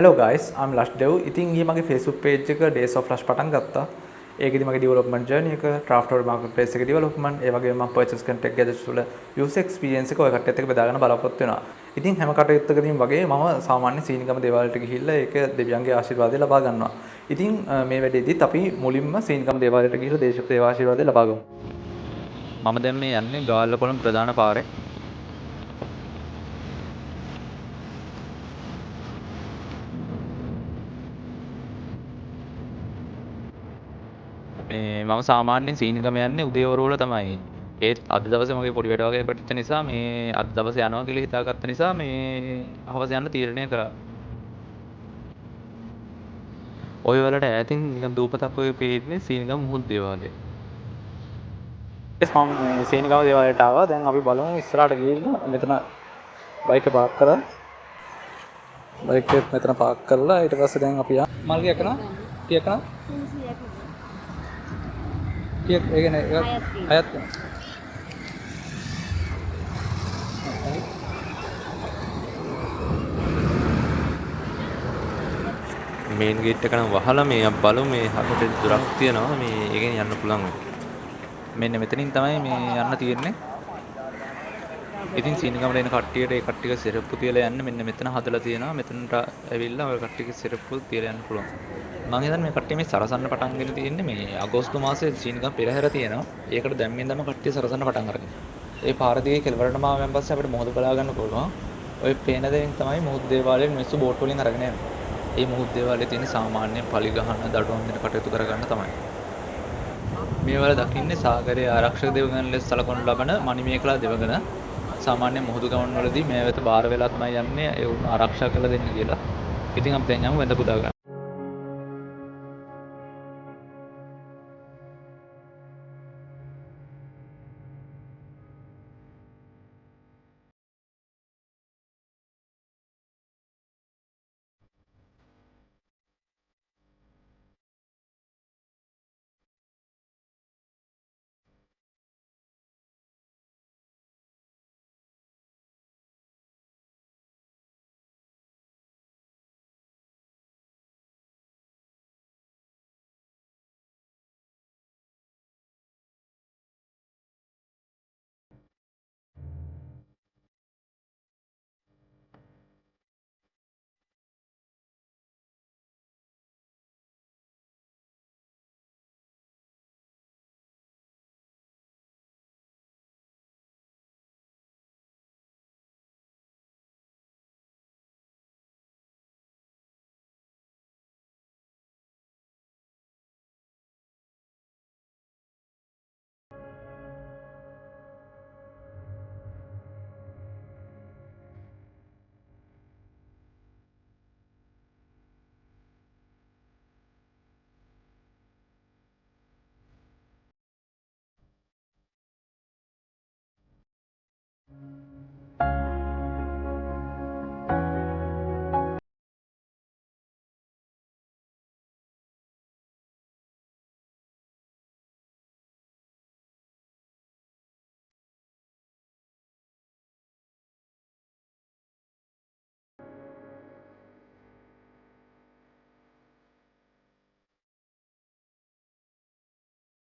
Hello guys, I'm Lush Dev. ඉතින් ඊයේ මගේ Facebook page එක Days of Lush පටන් ගත්තා. ඒකෙදි මගේ development journey එක, Craftable marketplace එකේ development, ඒ වගේම මම purchase contact gadgets වල user experience එක ඔය කට්ටියත් එක්ක බෙදාගෙන බලාපොරොත්තු වෙනවා. ඉතින් හැම කටයුත්තකදීම වගේ මම සාමාන්‍ය සීනිගම දේවාලයට ගිහිල්ලා ඒක දෙවියන්ගේ ආශිර්වාදය ලබා ගන්නවා. ඉතින් මේ වැඩේදීත් අපි මුලින්ම සීනිගම දේවාලයට ගිහිල්ලා දේව ආශිර්වාදය ලබා ගමු. මම දැන් මේ යන්නේ ගාල්ලකොළඹ ප්‍රධාන පාරේ. මේ මම සාමාන්‍යයෙන් සීනිගම යන්නේ උදේවරුවල තමයි. ඒත් අද දවසේ මගේ පොඩි වැඩ වගේ පැටිච්ච නිසා මේ අද දවසේ යනවා කියලා හිතාගත්ත නිසා මේ හවස යන්න තීරණය කරා. ඔය වලට ඈතින් නිකන් දූපතක් වගේ පේන්නේ සීනිගම මුහුදු දේවාලය. මම මේ සීනිගම දේවාලයට ආවා. දැන් අපි බලමු ඉස්සරහට ගිහිල්ලා මෙතන බයික් එක පාක් කරලා බයික් එක මෙතන පාක් කරලා ඊට පස්සේ දැන් අපි මල් ගියක් කරනවා. කීයක් කරනවා? 300ක්. කීයක් ඒ කියන්නේ හයක් කරනවා. මේන් ගේට් එක නම් වහලා මේ අපි බලමු මේ හතට දොරක් තියෙනවා මේ ඒකෙන් යන්න පුළුවන්. මෙන්න මෙතනින් තමයි මේ යන්න තියෙන්නේ. ඉතින් සීනිගමට එන කට්ටියට ඒ කට්ටියක සිරප්පු තියලා යන්න මෙන්න මෙතන හදලා තියෙනවා. මෙතනට ඇවිල්ලා ඔය කට්ටියක සිරප්පු තියලා යන්න පුළුවන්. මම හිතන්නේ මේ කට්ටිය මේ සරසන්න පටන් ගෙන තියෙන්නේ මේ අගෝස්තු මාසයේ සීනිගම පෙරහැර තියෙනවා. ඒකට දැම්මෙන් තමයි කට්ටිය සරසන්න පටන් අරගෙන. ඒ පාර දිගේ කෙළවරටම ආවෙන් පස්සේ අපිට මොහොත බලා ගන්න පුළුවන්. ඔය පේන දෙයින් තමයි මුහුදු දේවාලයෙන් මිනිස්සු බෝට් වලින් අරගෙන යන්නේ. මේ මුහුදු දේවාලයේ තියෙන සාමාන්‍ය පලි ගහන දඩුවම් දෙන කටයුතු කරගන්න තමයි. මේවල දකින්නේ සාගරයේ ආරක්ෂක දෙවියන් ලෙස සලකනු ලබන මණිමේකලා දෙවගණ සාමාන්‍ය මුහුදු ගමන් වලදී මේ වෙත බාර වෙලා තමයි යන්නේ ඒ උන් ආරක්ෂා කරලා දෙන්න කියලා. ඉතින් අපි දැන් යමු වැඳ පුදා ගන්න.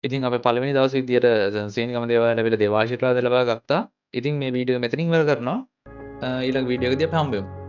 ඉතින් අපි පළවෙනි දවසේ විදියට සීනිගම දේවාලයට ඇවිල්ලා දේවාශිර්වාද ලබා ගත්තා. ඉතින් මේ වීඩියෝ මෙතනින් ඉවර කරනවා. ඊළඟ වීඩියෝ එකදී අපි හම්බ වෙමු.